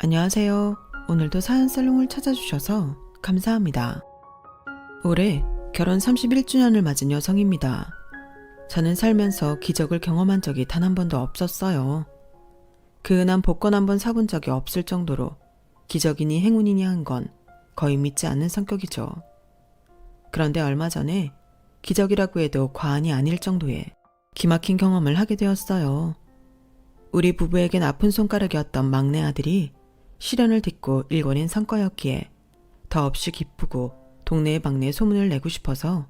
안녕하세요. 오늘도 사연살롱을 찾아주셔서 감사합니다. 올해 결혼 31주년을 맞은 여성입니다. 저는 살면서 기적을 경험한 적이 단 한 번도 없었어요. 그 은한 복권 한 번 사본 적이 없을 정도로 기적이니 행운이니 한 건 거의 믿지 않는 성격이죠. 그런데 얼마 전에 기적이라고 해도 과언이 아닐 정도의 기막힌 경험을 하게 되었어요. 우리 부부에겐 아픈 손가락이었던 막내 아들이 시련을 딛고 일궈낸 성과였기에 더없이 기쁘고 동네에 막내 소문을 내고 싶어서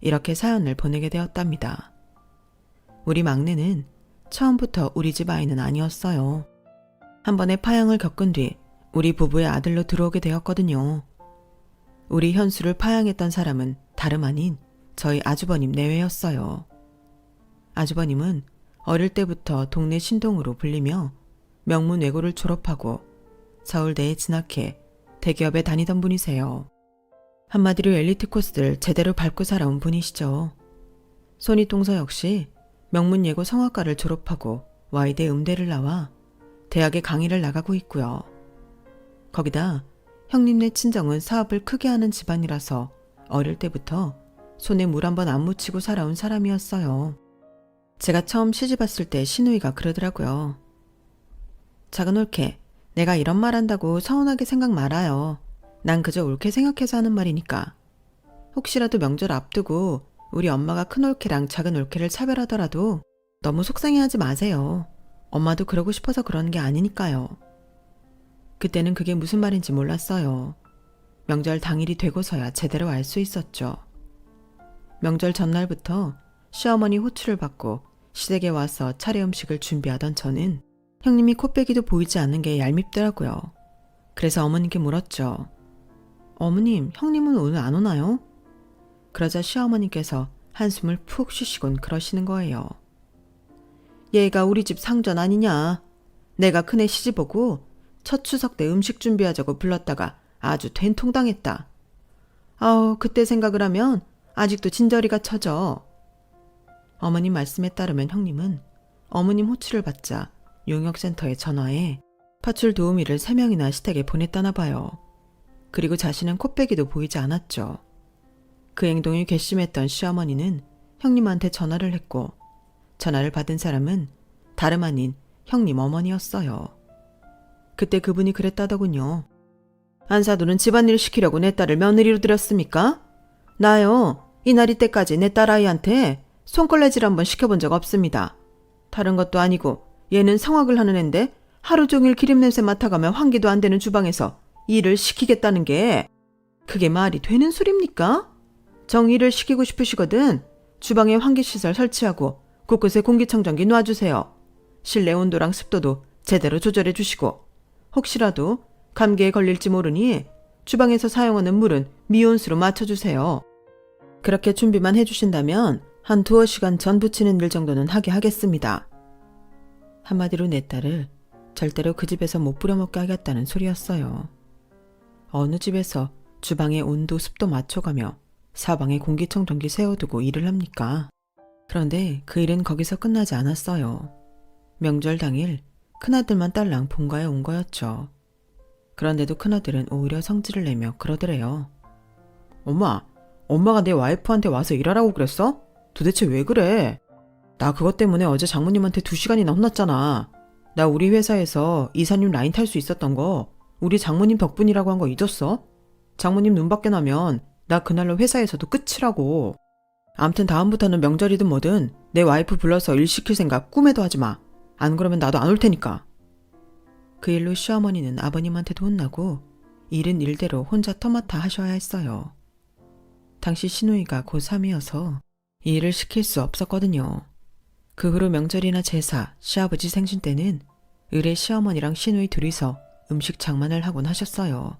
이렇게 사연을 보내게 되었답니다. 우리 막내는 처음부터 우리 집 아이는 아니었어요. 한 번의 파양을 겪은 뒤 우리 부부의 아들로 들어오게 되었거든요. 우리 현수를 파양했던 사람은 다름 아닌 저희 아주버님 내외였어요. 아주버님은 어릴 때부터 동네 신동으로 불리며 명문 외고를 졸업하고 서울대에 진학해 대기업에 다니던 분이세요. 한마디로 엘리트 코스를 제대로 밟고 살아온 분이시죠. 손이 동서 역시 명문 예고 성악과를 졸업하고 와이대 음대를 나와 대학에 강의를 나가고 있고요. 거기다 형님네 친정은 사업을 크게 하는 집안이라서 어릴 때부터 손에 물 한 번 안 묻히고 살아온 사람이었어요. 제가 처음 시집 왔을 때 시누이가 그러더라고요. 작은 올케, 내가 이런 말 한다고 서운하게 생각 말아요. 난 그저 옳게 생각해서 하는 말이니까. 혹시라도 명절 앞두고 우리 엄마가 큰 올케랑 작은 올케를 차별하더라도 너무 속상해하지 마세요. 엄마도 그러고 싶어서 그러는 게 아니니까요. 그때는 그게 무슨 말인지 몰랐어요. 명절 당일이 되고서야 제대로 알 수 있었죠. 명절 전날부터 시어머니 호출을 받고 시댁에 와서 차례 음식을 준비하던 저는 형님이 코빼기도 보이지 않는 게 얄밉더라고요. 그래서 어머님께 물었죠. 어머님, 형님은 오늘 안 오나요? 그러자 시어머니께서 한숨을 푹 쉬시곤 그러시는 거예요. 얘가 우리 집 상전 아니냐. 내가 큰애 시집 오고 첫 추석 때 음식 준비하자고 불렀다가 아주 된통당했다. 아우, 그때 생각을 하면 아직도 진저리가 쳐져. 어머님 말씀에 따르면 형님은 어머님 호출을 받자 용역센터에 전화해 파출 도우미를 3명이나 시댁에 보냈다나 봐요. 그리고 자신은 코빼기도 보이지 않았죠. 그 행동이 괘씸했던 시어머니는 형님한테 전화를 했고 전화를 받은 사람은 다름 아닌 형님 어머니였어요. 그때 그분이 그랬다더군요. 안사돈은 집안일 시키려고 내 딸을 며느리로 들였습니까? 나요. 이날이 때까지 내 딸아이한테 손걸레질 한번 시켜본 적 없습니다. 다른 것도 아니고 얘는 성악을 하는 앤데 하루 종일 기름냄새 맡아가며 환기도 안 되는 주방에서 일을 시키겠다는 게 그게 말이 되는 소립니까? 정일을 시키고 싶으시거든 주방에 환기시설 설치하고 곳곳에 공기청정기 놔주세요. 실내 온도랑 습도도 제대로 조절해 주시고 혹시라도 감기에 걸릴지 모르니 주방에서 사용하는 물은 미온수로 맞춰주세요. 그렇게 준비만 해주신다면 한 2-5시간 전 부치는 일 정도는 하게 하겠습니다. 한마디로 내 딸을 절대로 그 집에서 못 부려먹게 하겠다는 소리였어요. 어느 집에서 주방의 온도 습도 맞춰가며 사방에 공기청정기 세워두고 일을 합니까? 그런데 그 일은 거기서 끝나지 않았어요. 명절 당일 큰아들만 딸랑 본가에 온 거였죠. 그런데도 큰아들은 오히려 성질을 내며 그러더래요. 엄마가 내 와이프한테 와서 일하라고 그랬어? 도대체 왜 그래? 나 그것 때문에 어제 장모님한테 2시간이나 혼났잖아. 나 우리 회사에서 이사님 라인 탈 수 있었던 거 우리 장모님 덕분이라고 한 거 잊었어? 장모님 눈 밖에 나면 나 그날로 회사에서도 끝이라고. 암튼 다음부터는 명절이든 뭐든 내 와이프 불러서 일 시킬 생각 꿈에도 하지 마. 안 그러면 나도 안 올 테니까. 그 일로 시어머니는 아버님한테도 혼나고 일은 일대로 혼자 터맡아 하셔야 했어요. 당시 시누이가 고3이어서 이 일을 시킬 수 없었거든요. 그 후로 명절이나 제사, 시아버지 생신 때는 을의 시어머니랑 시누이 둘이서 음식 장만을 하곤 하셨어요.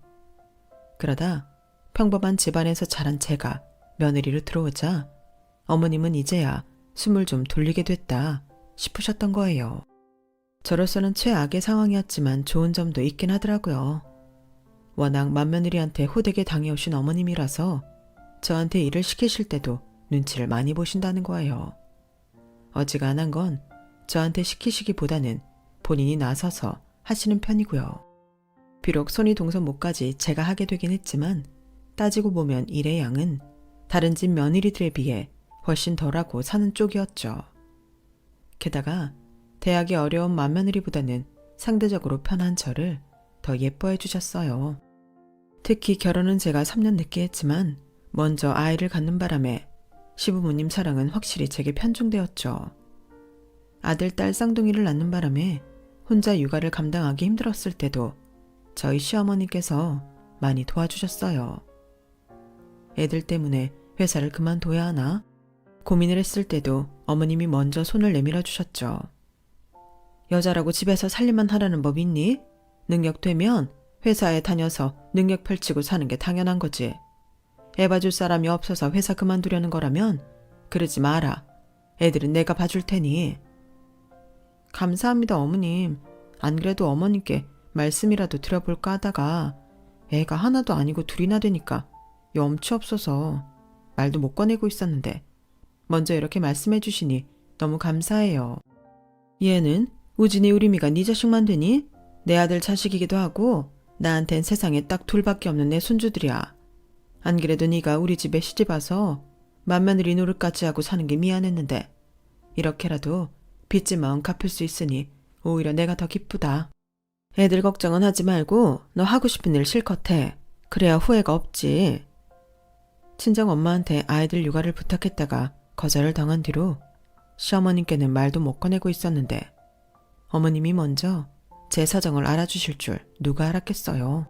그러다 평범한 집안에서 자란 제가 며느리로 들어오자 어머님은 이제야 숨을 좀 돌리게 됐다 싶으셨던 거예요. 저로서는 최악의 상황이었지만 좋은 점도 있긴 하더라고요. 워낙 맏며느리한테 호되게 당해오신 어머님이라서 저한테 일을 시키실 때도 눈치를 많이 보신다는 거예요. 어지간한 건 저한테 시키시기보다는 본인이 나서서 하시는 편이고요. 비록 손이 동선 못까지 제가 하게 되긴 했지만 따지고 보면 일의 양은 다른 집 며느리들에 비해 훨씬 덜하고 사는 쪽이었죠. 게다가 대학이 어려운 맏며느리보다는 상대적으로 편한 저를 더 예뻐해 주셨어요. 특히 결혼은 제가 3년 늦게 했지만 먼저 아이를 갖는 바람에 시부모님 사랑은 확실히 제게 편중되었죠. 아들, 딸 쌍둥이를 낳는 바람에 혼자 육아를 감당하기 힘들었을 때도 저희 시어머니께서 많이 도와주셨어요. 애들 때문에 회사를 그만둬야 하나 고민을 했을 때도 어머님이 먼저 손을 내밀어 주셨죠. 여자라고 집에서 살림만 하라는 법 있니? 능력 되면 회사에 다녀서 능력 펼치고 사는 게 당연한 거지. 애 봐줄 사람이 없어서 회사 그만두려는 거라면 그러지 마라. 애들은 내가 봐줄 테니. 감사합니다, 어머님. 안 그래도 어머님께 말씀이라도 드려볼까 하다가 애가 하나도 아니고 둘이나 되니까 염치 없어서 말도 못 꺼내고 있었는데 먼저 이렇게 말씀해 주시니 너무 감사해요. 얘는 우진이 우리미가 네 자식만 되니? 내 아들 자식이기도 하고 나한텐 세상에 딱 둘밖에 없는 내 손주들이야. 안 그래도 네가 우리 집에 시집 와서 맏며느리 노릇까지 하고 사는 게 미안했는데 이렇게라도 빚진 마음 갚을 수 있으니 오히려 내가 더 기쁘다. 애들 걱정은 하지 말고 너 하고 싶은 일 실컷 해. 그래야 후회가 없지. 친정 엄마한테 아이들 육아를 부탁했다가 거절을 당한 뒤로 시어머님께는 말도 못 꺼내고 있었는데 어머님이 먼저 제 사정을 알아주실 줄 누가 알았겠어요.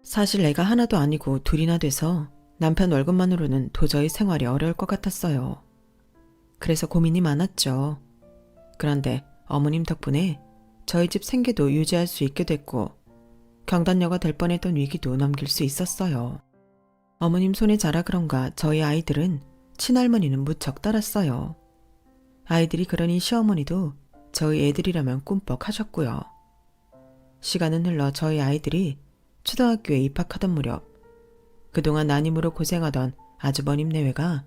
사실 애가 하나도 아니고 둘이나 돼서 남편 월급만으로는 도저히 생활이 어려울 것 같았어요. 그래서 고민이 많았죠. 그런데 어머님 덕분에 저희 집 생계도 유지할 수 있게 됐고 경단녀가 될 뻔했던 위기도 넘길 수 있었어요. 어머님 손에 자라 그런가 저희 아이들은 친할머니는 무척 따랐어요. 아이들이 그러니 시어머니도 저희 애들이라면 꿈뻑 하셨고요. 시간은 흘러 저희 아이들이 초등학교에 입학하던 무렵 그동안 난임으로 고생하던 아주버님 내외가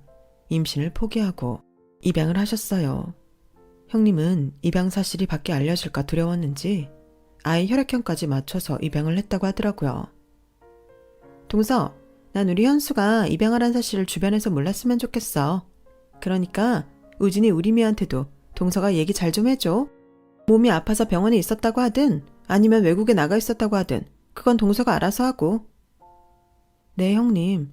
임신을 포기하고 입양을 하셨어요. 형님은 입양 사실이 밖에 알려질까 두려웠는지 아이 혈액형까지 맞춰서 입양을 했다고 하더라고요. 동서, 난 우리 현수가 입양하란 사실을 주변에서 몰랐으면 좋겠어. 그러니까 우진이 우리미한테도 동서가 얘기 잘 좀 해줘. 몸이 아파서 병원에 있었다고 하든 아니면 외국에 나가 있었다고 하든 그건 동서가 알아서 하고. 네, 형님.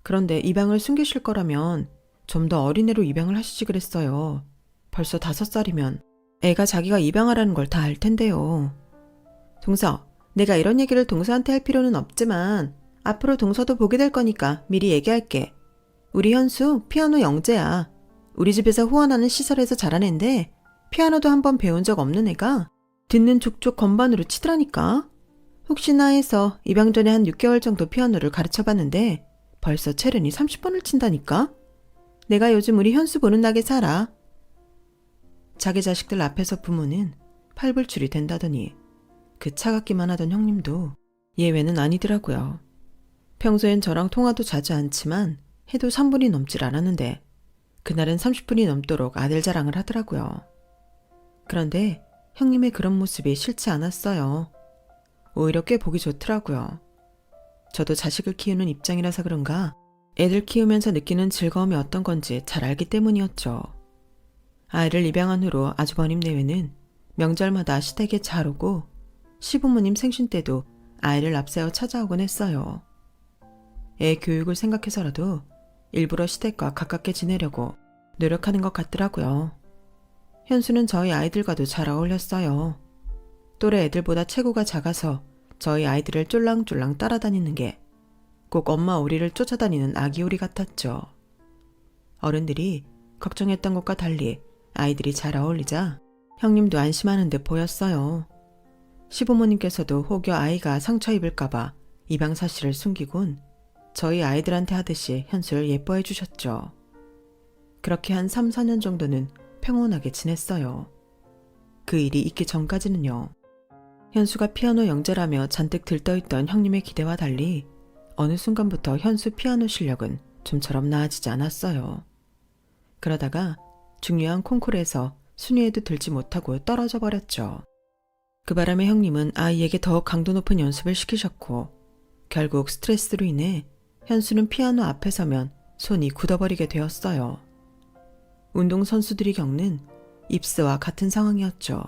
그런데 입양을 숨기실 거라면 좀 더 어린애로 입양을 하시지 그랬어요. 벌써 5살이면 애가 자기가 입양하라는 걸 다 알 텐데요. 동서, 내가 이런 얘기를 동서한테 할 필요는 없지만 앞으로 동서도 보게 될 거니까 미리 얘기할게. 우리 현수 피아노 영재야. 우리 집에서 후원하는 시설에서 자란 애인데 피아노도 한번 배운 적 없는 애가 듣는 족족 건반으로 치더라니까. 혹시나 해서 입양 전에 한 6개월 정도 피아노를 가르쳐봤는데 벌써 체른이 30번을 친다니까. 내가 요즘 우리 현수 보는 낙에 살아. 자기 자식들 앞에서 부모는 팔불출이 된다더니 그 차갑기만 하던 형님도 예외는 아니더라고요. 평소엔 저랑 통화도 자주 않지만 해도 3분이 넘질 않았는데 그날은 30분이 넘도록 아들 자랑을 하더라고요. 그런데 형님의 그런 모습이 싫지 않았어요. 오히려 꽤 보기 좋더라고요. 저도 자식을 키우는 입장이라서 그런가 애들 키우면서 느끼는 즐거움이 어떤 건지 잘 알기 때문이었죠. 아이를 입양한 후로 아주버님 내외는 명절마다 시댁에 잘 오고 시부모님 생신 때도 아이를 앞세워 찾아오곤 했어요. 애 교육을 생각해서라도 일부러 시댁과 가깝게 지내려고 노력하는 것 같더라고요. 현수는 저희 아이들과도 잘 어울렸어요. 또래 애들보다 체구가 작아서 저희 아이들을 쫄랑쫄랑 따라다니는 게 꼭 엄마 오리를 쫓아다니는 아기 오리 같았죠. 어른들이 걱정했던 것과 달리 아이들이 잘 어울리자 형님도 안심하는 듯 보였어요. 시부모님께서도 혹여 아이가 상처 입을까봐 입양 사실을 숨기곤 저희 아이들한테 하듯이 현수를 예뻐해 주셨죠. 그렇게 한 3, 4년 정도는 평온하게 지냈어요. 그 일이 있기 전까지는요. 현수가 피아노 영재라며 잔뜩 들떠있던 형님의 기대와 달리 어느 순간부터 현수 피아노 실력은 좀처럼 나아지지 않았어요. 그러다가 중요한 콩쿠르에서 순위에도 들지 못하고 떨어져 버렸죠. 그 바람에 형님은 아이에게 더 강도 높은 연습을 시키셨고 결국 스트레스로 인해 현수는 피아노 앞에 서면 손이 굳어버리게 되었어요. 운동선수들이 겪는 입스와 같은 상황이었죠.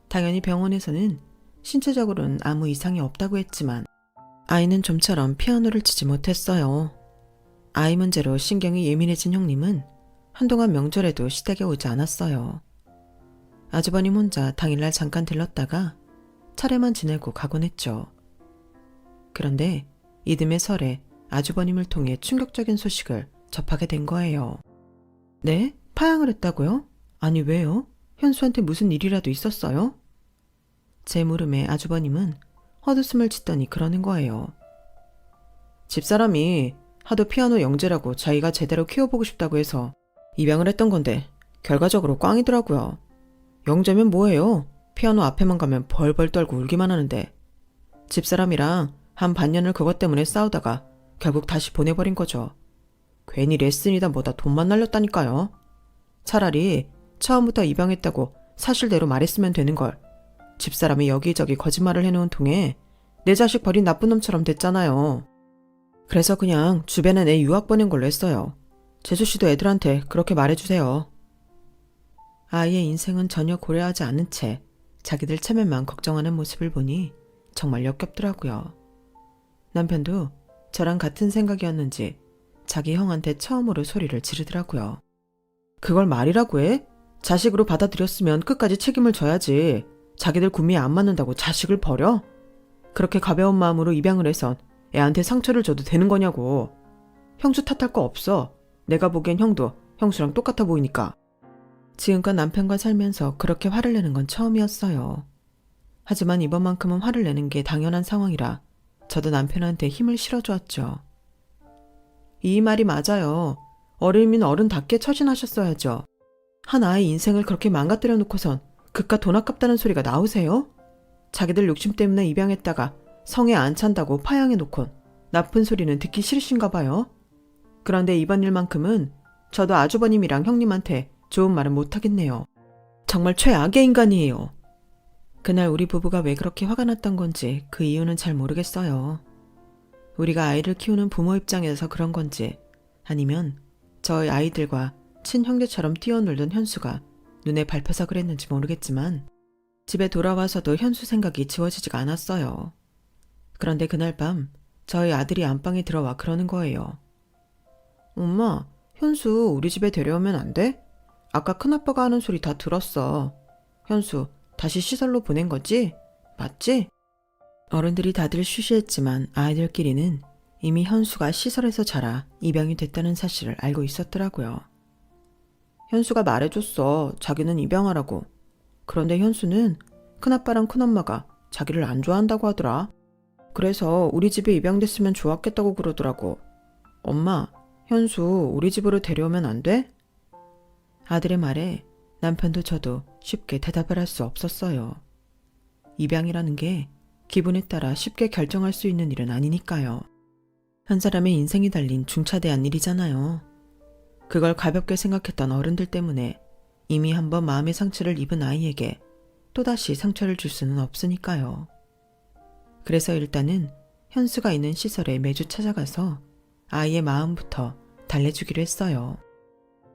당연히 병원에서는 신체적으로는 아무 이상이 없다고 했지만 아이는 좀처럼 피아노를 치지 못했어요. 아이 문제로 신경이 예민해진 형님은 한동안 명절에도 시댁에 오지 않았어요. 아주버님 혼자 당일날 잠깐 들렀다가 차례만 지내고 가곤 했죠. 그런데 이듬해 설에 아주버님을 통해 충격적인 소식을 접하게 된 거예요. 네? 파양을 했다고요? 아니 왜요? 현수한테 무슨 일이라도 있었어요? 제 물음에 아주버님은 헛웃음을 짓더니 그러는 거예요. 집사람이 하도 피아노 영재라고 자기가 제대로 키워보고 싶다고 해서 입양을 했던 건데 결과적으로 꽝이더라고요. 영재면 뭐예요? 피아노 앞에만 가면 벌벌 떨고 울기만 하는데 집사람이랑 한 반년을 그것 때문에 싸우다가 결국 다시 보내버린 거죠. 괜히 레슨이다 뭐다 돈만 날렸다니까요. 차라리 처음부터 입양했다고 사실대로 말했으면 되는 걸. 집사람이 여기저기 거짓말을 해놓은 통에 내 자식 버린 나쁜 놈처럼 됐잖아요. 그래서 그냥 주변에 애 유학 보낸 걸로 했어요. 재수씨도 애들한테 그렇게 말해주세요. 아이의 인생은 전혀 고려하지 않은 채 자기들 체면만 걱정하는 모습을 보니 정말 역겹더라고요. 남편도 저랑 같은 생각이었는지 자기 형한테 처음으로 소리를 지르더라고요. 그걸 말이라고 해? 자식으로 받아들였으면 끝까지 책임을 져야지. 자기들 구미에 안 맞는다고 자식을 버려? 그렇게 가벼운 마음으로 입양을 해선 애한테 상처를 줘도 되는 거냐고. 형수 탓할 거 없어. 내가 보기엔 형도 형수랑 똑같아 보이니까. 지금껏 남편과 살면서 그렇게 화를 내는 건 처음이었어요. 하지만 이번만큼은 화를 내는 게 당연한 상황이라 저도 남편한테 힘을 실어주었죠. 이 말이 맞아요. 어른이면 어른답게 처신하셨어야죠. 한 아이 인생을 그렇게 망가뜨려 놓고선 그깟 돈 아깝다는 소리가 나오세요? 자기들 욕심 때문에 입양했다가 성에 안 찬다고 파양해 놓곤 나쁜 소리는 듣기 싫으신가 봐요. 그런데 이번 일만큼은 저도 아주버님이랑 형님한테 좋은 말은 못하겠네요. 정말 최악의 인간이에요. 그날 우리 부부가 왜 그렇게 화가 났던 건지 그 이유는 잘 모르겠어요. 우리가 아이를 키우는 부모 입장에서 그런 건지 아니면 저희 아이들과 친형제처럼 뛰어놀던 현수가 눈에 밟혀서 그랬는지 모르겠지만 집에 돌아와서도 현수 생각이 지워지지가 않았어요. 그런데 그날 밤 저희 아들이 안방에 들어와 그러는 거예요. 엄마, 현수 우리 집에 데려오면 안 돼? 아까 큰아빠가 하는 소리 다 들었어. 현수 다시 시설로 보낸 거지? 맞지? 어른들이 다들 쉬쉬했지만 아이들끼리는 이미 현수가 시설에서 자라 입양이 됐다는 사실을 알고 있었더라고요. 현수가 말해줬어. 자기는 입양하라고. 그런데 현수는 큰아빠랑 큰엄마가 자기를 안 좋아한다고 하더라. 그래서 우리 집에 입양됐으면 좋았겠다고 그러더라고. 엄마, 현수 우리 집으로 데려오면 안 돼? 아들의 말에 남편도 저도 쉽게 대답을 할 수 없었어요. 입양이라는 게 기분에 따라 쉽게 결정할 수 있는 일은 아니니까요. 한 사람의 인생이 달린 중차대한 일이잖아요. 그걸 가볍게 생각했던 어른들 때문에 이미 한번 마음의 상처를 입은 아이에게 또다시 상처를 줄 수는 없으니까요. 그래서 일단은 현수가 있는 시설에 매주 찾아가서 아이의 마음부터 달래주기로 했어요.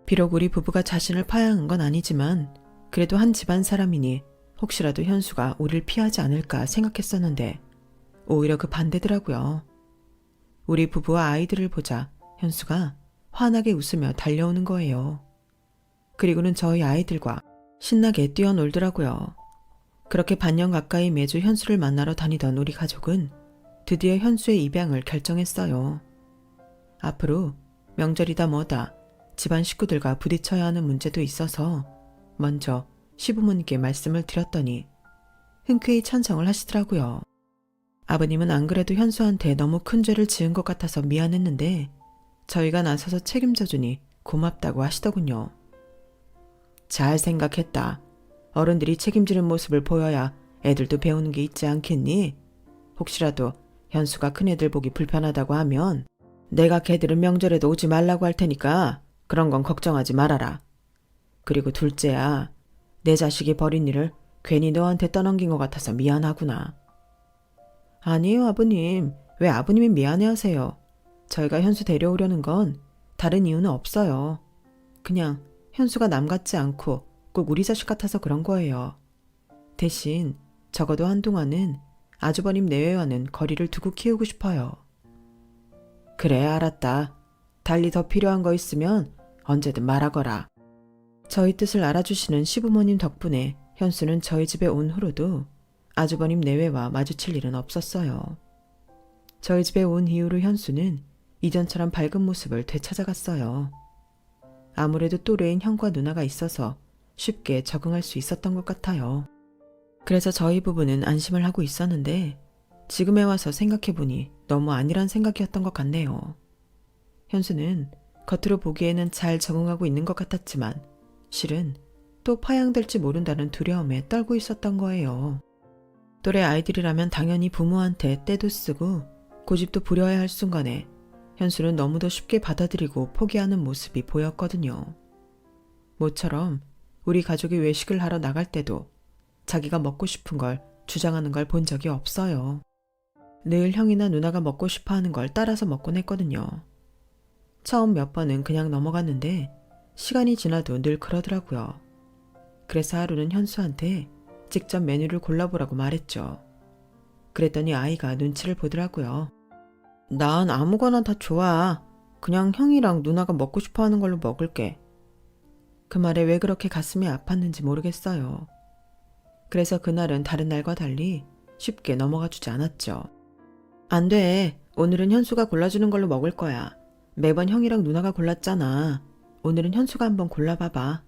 비록 우리 부부가 자신을 파양한 건 아니지만 그래도 한 집안 사람이니 혹시라도 현수가 우리를 피하지 않을까 생각했었는데 오히려 그 반대더라고요. 우리 부부와 아이들을 보자 현수가 환하게 웃으며 달려오는 거예요. 그리고는 저희 아이들과 신나게 뛰어놀더라고요. 그렇게 반년 가까이 매주 현수를 만나러 다니던 우리 가족은 드디어 현수의 입양을 결정했어요. 앞으로 명절이다 뭐다 집안 식구들과 부딪혀야 하는 문제도 있어서 먼저 시부모님께 말씀을 드렸더니 흔쾌히 찬성을 하시더라고요. 아버님은 안 그래도 현수한테 너무 큰 죄를 지은 것 같아서 미안했는데 저희가 나서서 책임져주니 고맙다고 하시더군요. 잘 생각했다. 어른들이 책임지는 모습을 보여야 애들도 배우는 게 있지 않겠니? 혹시라도 현수가 큰애들 보기 불편하다고 하면 내가 걔들은 명절에도 오지 말라고 할 테니까 그런 건 걱정하지 말아라. 그리고 둘째야, 내 자식이 벌인 일을 괜히 너한테 떠넘긴 것 같아서 미안하구나. 아니에요, 아버님. 왜 아버님이 미안해하세요? 저희가 현수 데려오려는 건 다른 이유는 없어요. 그냥 현수가 남 같지 않고 꼭 우리 자식 같아서 그런 거예요. 대신 적어도 한동안은 아주버님 내외와는 거리를 두고 키우고 싶어요. 그래, 알았다. 달리 더 필요한 거 있으면 언제든 말하거라. 저희 뜻을 알아주시는 시부모님 덕분에 현수는 저희 집에 온 후로도 아주버님 내외와 마주칠 일은 없었어요. 저희 집에 온 이후로 현수는 이전처럼 밝은 모습을 되찾아갔어요. 아무래도 또래인 형과 누나가 있어서 쉽게 적응할 수 있었던 것 같아요. 그래서 저희 부부는 안심을 하고 있었는데 지금에 와서 생각해보니 너무 아니란 생각이었던 것 같네요. 현수는 겉으로 보기에는 잘 적응하고 있는 것 같았지만 실은 또 파양될지 모른다는 두려움에 떨고 있었던 거예요. 또래 아이들이라면 당연히 부모한테 떼도 쓰고 고집도 부려야 할 순간에 현수는 너무도 쉽게 받아들이고 포기하는 모습이 보였거든요. 모처럼 우리 가족이 외식을 하러 나갈 때도 자기가 먹고 싶은 걸 주장하는 걸 본 적이 없어요. 늘 형이나 누나가 먹고 싶어 하는 걸 따라서 먹곤 했거든요. 처음 몇 번은 그냥 넘어갔는데 시간이 지나도 늘 그러더라고요. 그래서 하루는 현수한테 직접 메뉴를 골라보라고 말했죠. 그랬더니 아이가 눈치를 보더라고요. 난 아무거나 다 좋아. 그냥 형이랑 누나가 먹고 싶어 하는 걸로 먹을게. 그 말에 왜 그렇게 가슴이 아팠는지 모르겠어요. 그래서 그날은 다른 날과 달리 쉽게 넘어가 주지 않았죠. 안 돼. 오늘은 현수가 골라주는 걸로 먹을 거야. 매번 형이랑 누나가 골랐잖아. 오늘은 현수가 한번 골라봐봐.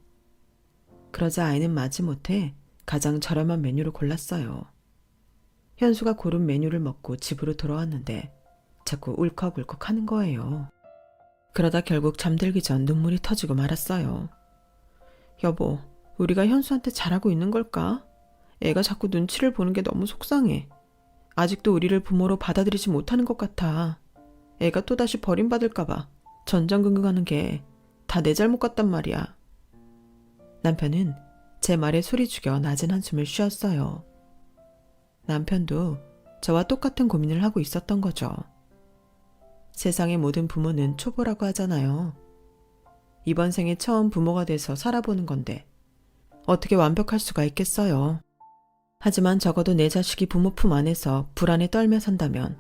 그러자 아이는 마지못해 가장 저렴한 메뉴를 골랐어요. 현수가 고른 메뉴를 먹고 집으로 돌아왔는데 자꾸 울컥울컥 하는 거예요. 그러다 결국 잠들기 전 눈물이 터지고 말았어요. 여보, 우리가 현수한테 잘하고 있는 걸까? 애가 자꾸 눈치를 보는 게 너무 속상해. 아직도 우리를 부모로 받아들이지 못하는 것 같아. 애가 또다시 버림받을까봐 전전긍긍하는 게 다 내 잘못 같단 말이야. 남편은 제 말에 소리 죽여 낮은 한숨을 쉬었어요. 남편도 저와 똑같은 고민을 하고 있었던 거죠. 세상의 모든 부모는 초보라고 하잖아요. 이번 생에 처음 부모가 돼서 살아보는 건데 어떻게 완벽할 수가 있겠어요. 하지만 적어도 내 자식이 부모 품 안에서 불안에 떨며 산다면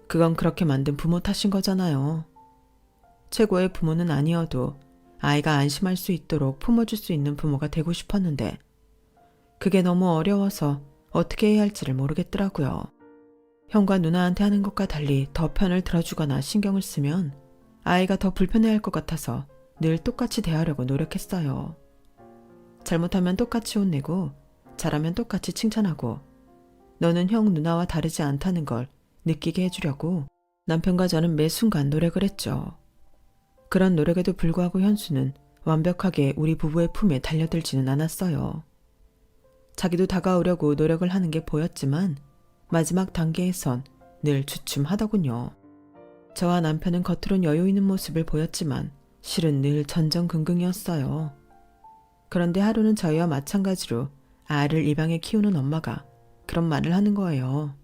그건 그렇게 만든 부모 탓인 거잖아요. 최고의 부모는 아니어도 아이가 안심할 수 있도록 품어줄 수 있는 부모가 되고 싶었는데 그게 너무 어려워서 어떻게 해야 할지를 모르겠더라고요. 형과 누나한테 하는 것과 달리 더 편을 들어주거나 신경을 쓰면 아이가 더 불편해할 것 같아서 늘 똑같이 대하려고 노력했어요. 잘못하면 똑같이 혼내고 잘하면 똑같이 칭찬하고 너는 형 누나와 다르지 않다는 걸 느끼게 해주려고 남편과 저는 매 순간 노력을 했죠. 그런 노력에도 불구하고 현수는 완벽하게 우리 부부의 품에 달려들지는 않았어요. 자기도 다가오려고 노력을 하는 게 보였지만 마지막 단계에선 늘 주춤하더군요. 저와 남편은 겉으론 여유 있는 모습을 보였지만 실은 늘 전전긍긍이었어요. 그런데 하루는 저희와 마찬가지로 아이를 입양해 키우는 엄마가 그런 말을 하는 거예요.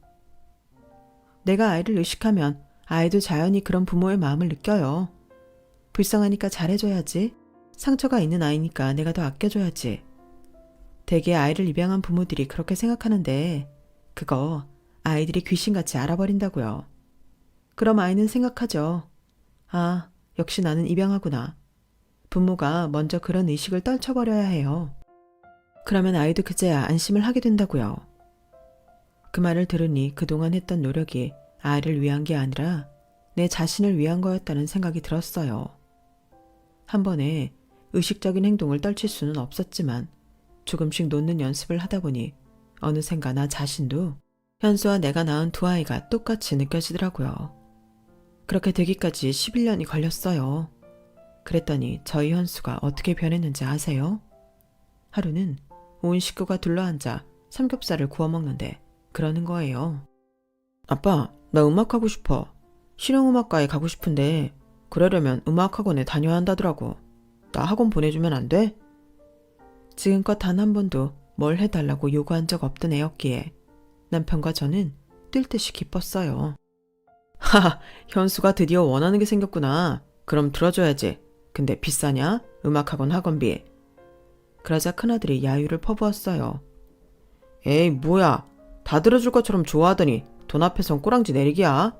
내가 아이를 의식하면 아이도 자연히 그런 부모의 마음을 느껴요. 불쌍하니까 잘해줘야지. 상처가 있는 아이니까 내가 더 아껴줘야지. 대개 아이를 입양한 부모들이 그렇게 생각하는데 그거 아이들이 귀신같이 알아버린다고요. 그럼 아이는 생각하죠. 아, 역시 나는 입양하구나. 부모가 먼저 그런 의식을 떨쳐버려야 해요. 그러면 아이도 그제야 안심을 하게 된다고요. 그 말을 들으니 그동안 했던 노력이 아이를 위한 게 아니라 내 자신을 위한 거였다는 생각이 들었어요. 한 번에 의식적인 행동을 떨칠 수는 없었지만 조금씩 놓는 연습을 하다 보니 어느샌가 나 자신도 현수와 내가 낳은 두 아이가 똑같이 느껴지더라고요. 그렇게 되기까지 11년이 걸렸어요. 그랬더니 저희 현수가 어떻게 변했는지 아세요? 하루는 온 식구가 둘러앉아 삼겹살을 구워 먹는데 그러는 거예요. 아빠, 나 음악하고 싶어. 실용음악과에 가고 싶은데 그러려면 음악학원에 다녀야 한다더라고. 나 학원 보내주면 안 돼? 지금껏 단 한 번도 뭘 해달라고 요구한 적 없던 애였기에 남편과 저는 뛸 듯이 기뻤어요. 하하, 현수가 드디어 원하는 게 생겼구나. 그럼 들어줘야지. 근데 비싸냐? 음악학원 학원비. 그러자 큰아들이 야유를 퍼부었어요. 에이, 뭐야. 다 들어줄 것처럼 좋아하더니 돈 앞에선 꼬랑지 내리기야.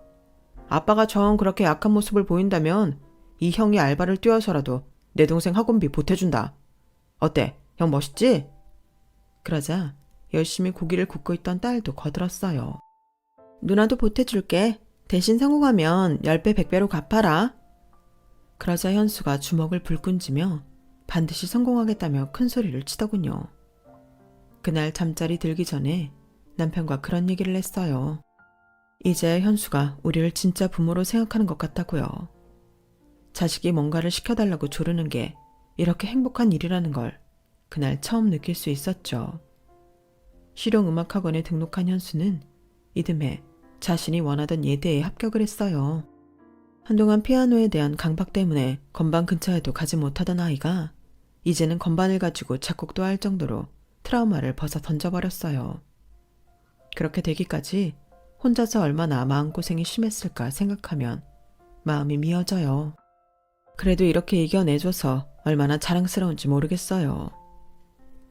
아빠가 정 그렇게 약한 모습을 보인다면 이 형이 알바를 뛰어서라도 내 동생 학원비 보태준다. 어때? 형 멋있지? 그러자 열심히 고기를 굽고 있던 딸도 거들었어요. 누나도 보태줄게. 대신 성공하면 10배 100배로 갚아라. 그러자 현수가 주먹을 불끈쥐며 반드시 성공하겠다며 큰 소리를 치더군요. 그날 잠자리 들기 전에 남편과 그런 얘기를 했어요. 이제 현수가 우리를 진짜 부모로 생각하는 것 같다고요. 자식이 뭔가를 시켜달라고 조르는 게 이렇게 행복한 일이라는 걸 그날 처음 느낄 수 있었죠. 실용음악학원에 등록한 현수는 이듬해 자신이 원하던 예대에 합격을 했어요. 한동안 피아노에 대한 강박 때문에 건반 근처에도 가지 못하던 아이가 이제는 건반을 가지고 작곡도 할 정도로 트라우마를 벗어 던져버렸어요. 그렇게 되기까지 혼자서 얼마나 마음고생이 심했을까 생각하면 마음이 미어져요. 그래도 이렇게 이겨내줘서 얼마나 자랑스러운지 모르겠어요.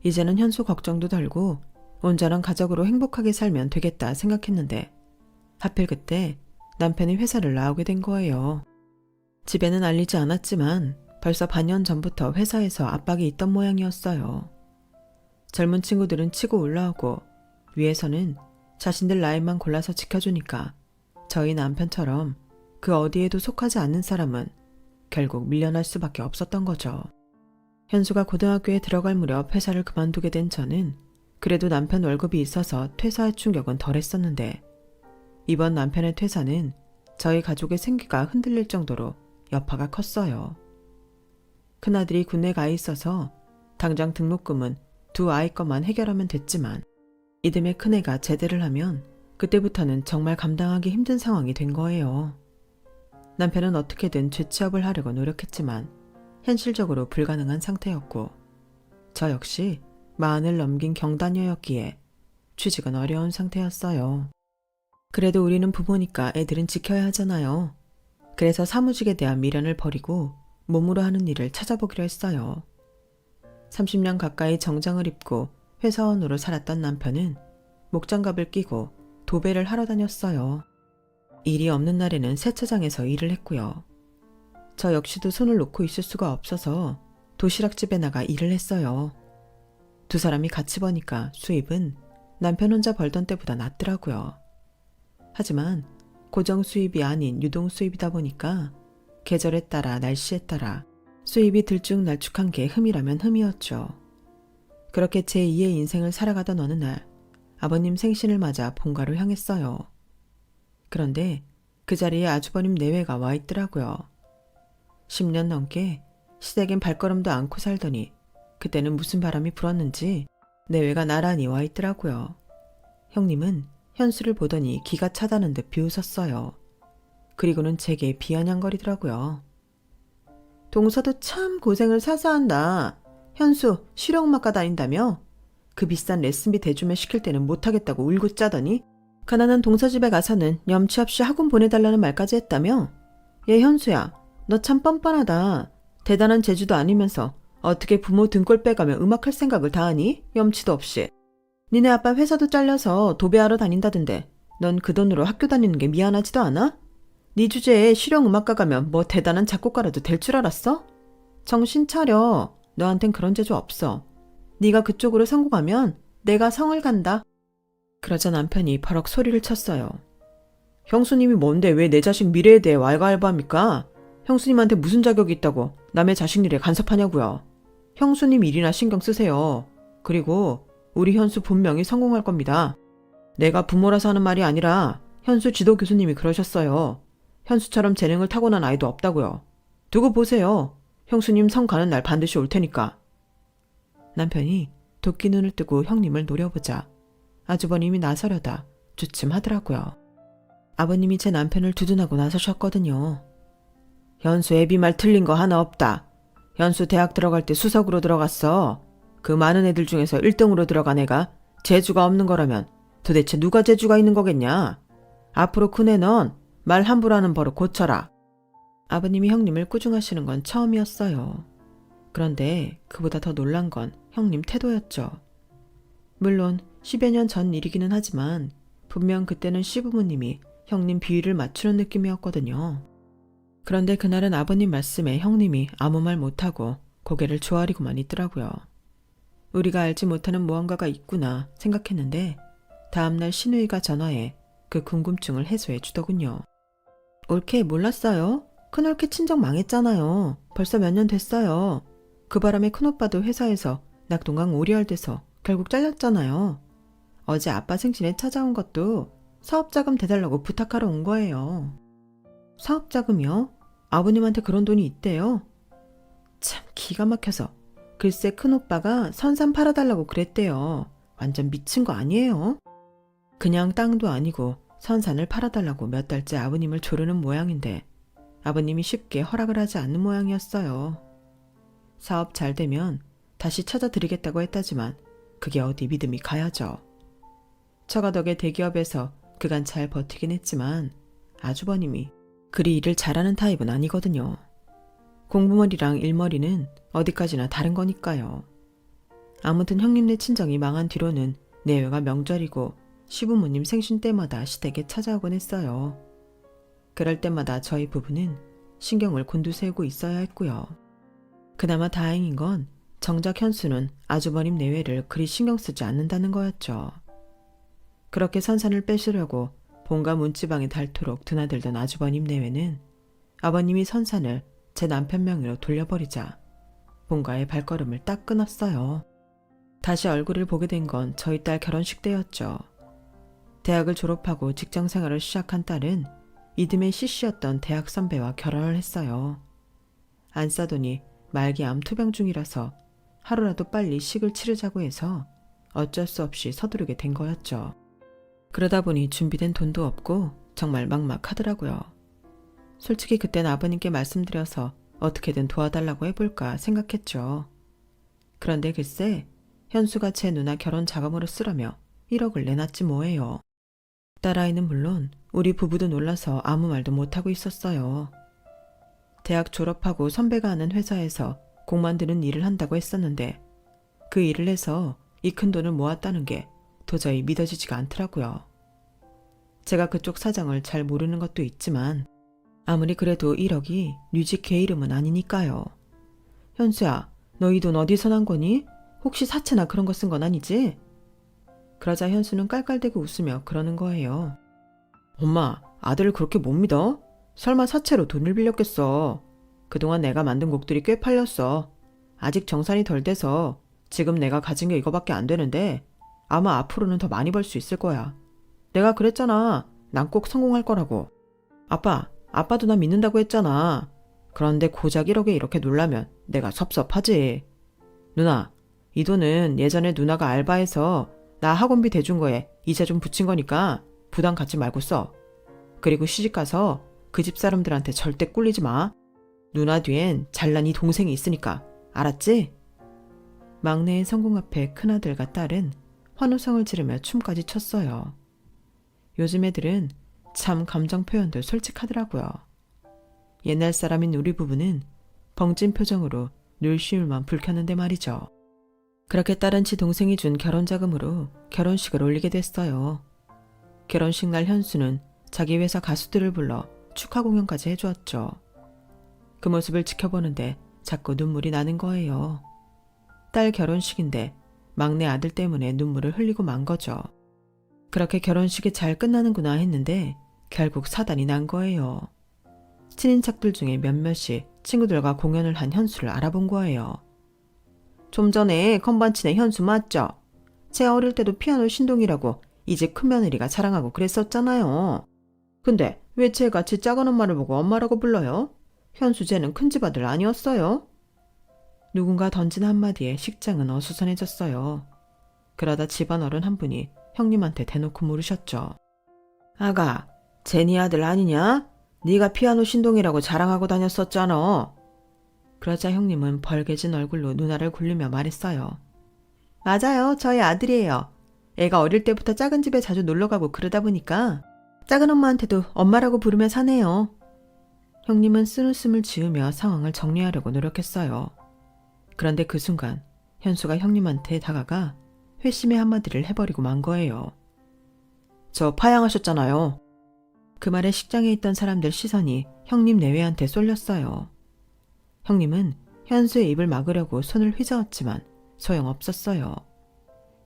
이제는 현수 걱정도 덜고 온전한 가족으로 행복하게 살면 되겠다 생각했는데 하필 그때 남편이 회사를 나오게 된 거예요. 집에는 알리지 않았지만 벌써 반년 전부터 회사에서 압박이 있던 모양이었어요. 젊은 친구들은 치고 올라오고 위에서는 자신들 라인만 골라서 지켜주니까 저희 남편처럼 그 어디에도 속하지 않는 사람은 결국 밀려날 수밖에 없었던 거죠. 현수가 고등학교에 들어갈 무렵 회사를 그만두게 된 저는 그래도 남편 월급이 있어서 퇴사의 충격은 덜했었는데 이번 남편의 퇴사는 저희 가족의 생계가 흔들릴 정도로 여파가 컸어요. 큰아들이 군에 가 있어서 당장 등록금은 두 아이 것만 해결하면 됐지만 이듬해 큰애가 제대를 하면 그때부터는 정말 감당하기 힘든 상황이 된 거예요. 남편은 어떻게든 재취업을 하려고 노력했지만 현실적으로 불가능한 상태였고 저 역시 40을 넘긴 경단녀였기에 취직은 어려운 상태였어요. 그래도 우리는 부모니까 애들은 지켜야 하잖아요. 그래서 사무직에 대한 미련을 버리고 몸으로 하는 일을 찾아보기로 했어요. 30년 가까이 정장을 입고 회사원으로 살았던 남편은 목장갑을 끼고 도배를 하러 다녔어요. 일이 없는 날에는 세차장에서 일을 했고요. 저 역시도 손을 놓고 있을 수가 없어서 도시락집에 나가 일을 했어요. 두 사람이 같이 버니까 수입은 남편 혼자 벌던 때보다 낫더라고요. 하지만 고정 수입이 아닌 유동 수입이다 보니까 계절에 따라 날씨에 따라 수입이 들쭉날쭉한 게 흠이라면 흠이었죠. 그렇게 제2의 인생을 살아가던 어느 날 아버님 생신을 맞아 본가로 향했어요. 그런데 그 자리에 아주버님 내외가 와 있더라고요. 10년 넘게 시댁엔 발걸음도 않고 살더니 그때는 무슨 바람이 불었는지 내외가 나란히 와 있더라고요. 형님은 현수를 보더니 기가 차다는 듯 비웃었어요. 그리고는 제게 비아냥거리더라고요. 동서도 참 고생을 사서 한다. 현수 실용음악과 다닌다며? 그 비싼 레슨비 대주면 시킬 때는 못하겠다고 울고 짜더니 가난한 동서집에 가서는 염치 없이 학원 보내달라는 말까지 했다며? 얘 현수야, 너 참 뻔뻔하다. 대단한 재주도 아니면서 어떻게 부모 등골 빼가며 음악할 생각을 다 하니? 염치도 없이. 니네 아빠 회사도 잘려서 도배하러 다닌다던데 넌 그 돈으로 학교 다니는 게 미안하지도 않아? 네 주제에 실용음악과 가면 뭐 대단한 작곡가라도 될 줄 알았어? 정신 차려. 너한텐 그런 재주 없어. 네가 그쪽으로 성공하면 내가 성을 간다. 그러자 남편이 버럭 소리를 쳤어요. 형수님이 뭔데 왜 내 자식 미래에 대해 왈가왈부합니까? 형수님한테 무슨 자격이 있다고 남의 자식 일에 간섭하냐고요. 형수님 일이나 신경 쓰세요. 그리고 우리 현수 분명히 성공할 겁니다. 내가 부모라서 하는 말이 아니라 현수 지도 교수님이 그러셨어요. 현수처럼 재능을 타고난 아이도 없다고요. 두고 보세요. 형수님 성 가는 날 반드시 올 테니까. 남편이 도끼 눈을 뜨고 형님을 노려보자 아주버님이 나서려다 주춤하더라고요. 아버님이 제 남편을 두둔하고 나서셨거든요. 현수 애비 말 틀린 거 하나 없다. 현수 대학 들어갈 때 수석으로 들어갔어. 그 많은 애들 중에서 1등으로 들어간 애가 재주가 없는 거라면 도대체 누가 재주가 있는 거겠냐? 앞으로 큰애 넌 말 함부로 하는 버릇 고쳐라. 아버님이 형님을 꾸중하시는 건 처음이었어요. 그런데 그보다 더 놀란 건 형님 태도였죠. 물론 10여 년 전 일이기는 하지만 분명 그때는 시부모님이 형님 비위를 맞추는 느낌이었거든요. 그런데 그날은 아버님 말씀에 형님이 아무 말 못하고 고개를 조아리고만 있더라고요. 우리가 알지 못하는 무언가가 있구나 생각했는데 다음날 신우이가 전화해 그 궁금증을 해소해 주더군요. 올케 몰랐어요? 큰올케 친정 망했잖아요. 벌써 몇 년 됐어요. 그 바람에 큰오빠도 회사에서 낙동강 오리알 돼서 결국 잘렸잖아요. 어제 아빠 생신에 찾아온 것도 사업자금 대달라고 부탁하러 온 거예요. 사업자금이요? 아버님한테 그런 돈이 있대요? 참 기가 막혀서 글쎄 큰오빠가 선산 팔아달라고 그랬대요. 완전 미친 거 아니에요? 그냥 땅도 아니고 선산을 팔아달라고 몇 달째 아버님을 조르는 모양인데 아버님이 쉽게 허락을 하지 않는 모양이었어요. 사업 잘 되면 다시 찾아드리겠다고 했다지만 그게 어디 믿음이 가야죠. 처가 덕에 대기업에서 그간 잘 버티긴 했지만 아주버님이 그리 일을 잘하는 타입은 아니거든요. 공부머리랑 일머리는 어디까지나 다른 거니까요. 아무튼 형님네 친정이 망한 뒤로는 내외가 명절이고 시부모님 생신 때마다 시댁에 찾아오곤 했어요. 그럴 때마다 저희 부부는 신경을 곤두세우고 있어야 했고요. 그나마 다행인 건 정작 현수는 아주버님 내외를 그리 신경 쓰지 않는다는 거였죠. 그렇게 선산을 뺏으려고 본가 문지방에 닳도록 드나들던 아주버님 내외는 아버님이 선산을 제 남편 명의로 돌려버리자 본가의 발걸음을 딱 끊었어요. 다시 얼굴을 보게 된 건 저희 딸 결혼식 때였죠. 대학을 졸업하고 직장생활을 시작한 딸은 이듬해 CC였던 대학 선배와 결혼을 했어요. 안 싸더니 말기암 투병 중이라서 하루라도 빨리 식을 치르자고 해서 어쩔 수 없이 서두르게 된 거였죠. 그러다 보니 준비된 돈도 없고 정말 막막하더라고요. 솔직히 그땐 아버님께 말씀드려서 어떻게든 도와달라고 해볼까 생각했죠. 그런데 글쎄 현수가 제 누나 결혼 자금으로 쓰라며 1억을 내놨지 뭐예요. 딸아이는 물론 우리 부부도 놀라서 아무 말도 못하고 있었어요. 대학 졸업하고 선배가 하는 회사에서 공 만드는 일을 한다고 했었는데 그 일을 해서 이 큰 돈을 모았다는 게 도저히 믿어지지가 않더라고요. 제가 그쪽 사정을 잘 모르는 것도 있지만 아무리 그래도 1억이 류직 걔 이름은 아니니까요. 현수야, 너 이 돈 어디서 난 거니? 혹시 사채나 그런 거 쓴 건 아니지? 그러자 현수는 깔깔대고 웃으며 그러는 거예요. 엄마, 아들을 그렇게 못 믿어? 설마 사채로 돈을 빌렸겠어. 그동안 내가 만든 곡들이 꽤 팔렸어. 아직 정산이 덜 돼서 지금 내가 가진 게 이거밖에 안 되는데 아마 앞으로는 더 많이 벌 수 있을 거야. 내가 그랬잖아. 난 꼭 성공할 거라고. 아빠도 나 믿는다고 했잖아. 그런데 고작 1억에 이렇게 놀라면 내가 섭섭하지. 누나, 이 돈은 예전에 누나가 알바해서 나 학원비 대준 거에 이자 좀 붙인 거니까 부담 갖지 말고 써. 그리고 시집가서 그 집 사람들한테 절대 꿀리지 마. 누나 뒤엔 잘난 이 동생이 있으니까. 알았지? 막내의 성공 앞에 큰아들과 딸은 환호성을 지르며 춤까지 췄어요. 요즘 애들은 참 감정 표현도 솔직하더라고요. 옛날 사람인 우리 부부는 벙찐 표정으로 놀쉬울만 불켰는데 말이죠. 그렇게 딸은 지 동생이 준 결혼자금으로 결혼식을 올리게 됐어요. 결혼식 날 현수는 자기 회사 가수들을 불러 축하 공연까지 해주었죠. 그 모습을 지켜보는데 자꾸 눈물이 나는 거예요. 딸 결혼식인데 막내 아들 때문에 눈물을 흘리고 만 거죠. 그렇게 결혼식이 잘 끝나는구나 했는데 결국 사단이 난 거예요. 친인척들 중에 몇몇이 친구들과 공연을 한 현수를 알아본 거예요. 좀 전에 건반 치는 현수 맞죠? 제 어릴 때도 피아노 신동이라고 이 집 큰며느리가 자랑하고 그랬었잖아요. 근데 왜 제가 제 작은 엄마를 보고 엄마라고 불러요? 현수 쟤는 큰집 아들 아니었어요? 누군가 던진 한마디에 식장은 어수선해졌어요. 그러다 집안 어른 한 분이 형님한테 대놓고 물으셨죠. 아가, 쟤네 아들 아니냐? 네가 피아노 신동이라고 자랑하고 다녔었잖아. 그러자 형님은 벌개진 얼굴로 누나를 굴리며 말했어요. 맞아요. 저희 아들이에요. 애가 어릴 때부터 작은 집에 자주 놀러가고 그러다 보니까 작은 엄마한테도 엄마라고 부르며 사네요. 형님은 쓴웃음을 지으며 상황을 정리하려고 노력했어요. 그런데 그 순간 현수가 형님한테 다가가 회심의 한마디를 해버리고 만 거예요. 저 파양하셨잖아요. 그 말에 식장에 있던 사람들 시선이 형님 내외한테 쏠렸어요. 형님은 현수의 입을 막으려고 손을 휘저었지만 소용없었어요.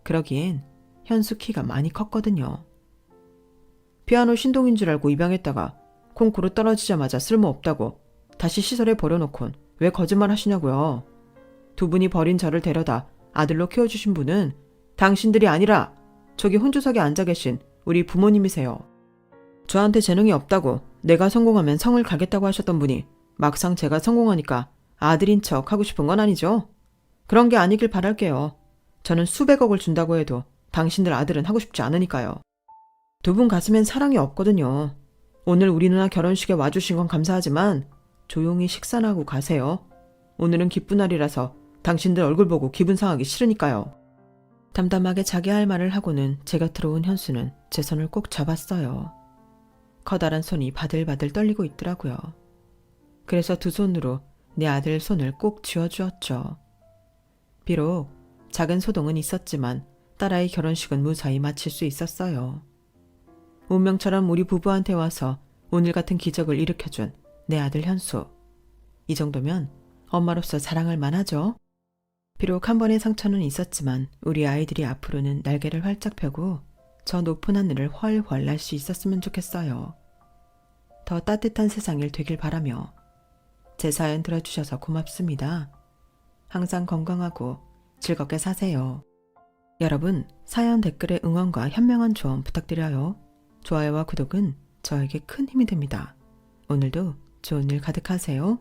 그러기엔 현수 키가 많이 컸거든요. 피아노 신동인 줄 알고 입양했다가 콩쿠르 떨어지자마자 쓸모없다고 다시 시설에 버려놓곤 왜 거짓말 하시냐고요. 두 분이 버린 저를 데려다 아들로 키워주신 분은 당신들이 아니라 저기 혼조석에 앉아 계신 우리 부모님이세요. 저한테 재능이 없다고 내가 성공하면 성을 가겠다고 하셨던 분이 막상 제가 성공하니까 아들인 척 하고 싶은 건 아니죠? 그런 게 아니길 바랄게요. 저는 수백억을 준다고 해도 당신들 아들은 하고 싶지 않으니까요. 두 분 가슴엔 사랑이 없거든요. 오늘 우리 누나 결혼식에 와주신 건 감사하지만 조용히 식사나 하고 가세요. 오늘은 기쁜 날이라서 당신들 얼굴 보고 기분 상하기 싫으니까요. 담담하게 자기 할 말을 하고는 제 곁으로 온 현수는 제 손을 꼭 잡았어요. 커다란 손이 바들바들 떨리고 있더라고요. 그래서 두 손으로 내 아들 손을 꼭 쥐어주었죠. 비록 작은 소동은 있었지만 딸아이 결혼식은 무사히 마칠 수 있었어요. 운명처럼 우리 부부한테 와서 오늘 같은 기적을 일으켜준 내 아들 현수. 이 정도면 엄마로서 자랑할 만하죠. 비록 한 번의 상처는 있었지만 우리 아이들이 앞으로는 날개를 활짝 펴고 저 높은 하늘을 훨훨 날 수 있었으면 좋겠어요. 더 따뜻한 세상일 되길 바라며 제 사연 들어주셔서 고맙습니다. 항상 건강하고 즐겁게 사세요. 여러분, 사연 댓글에 응원과 현명한 조언 부탁드려요. 좋아요와 구독은 저에게 큰 힘이 됩니다. 오늘도 좋은 일 가득하세요.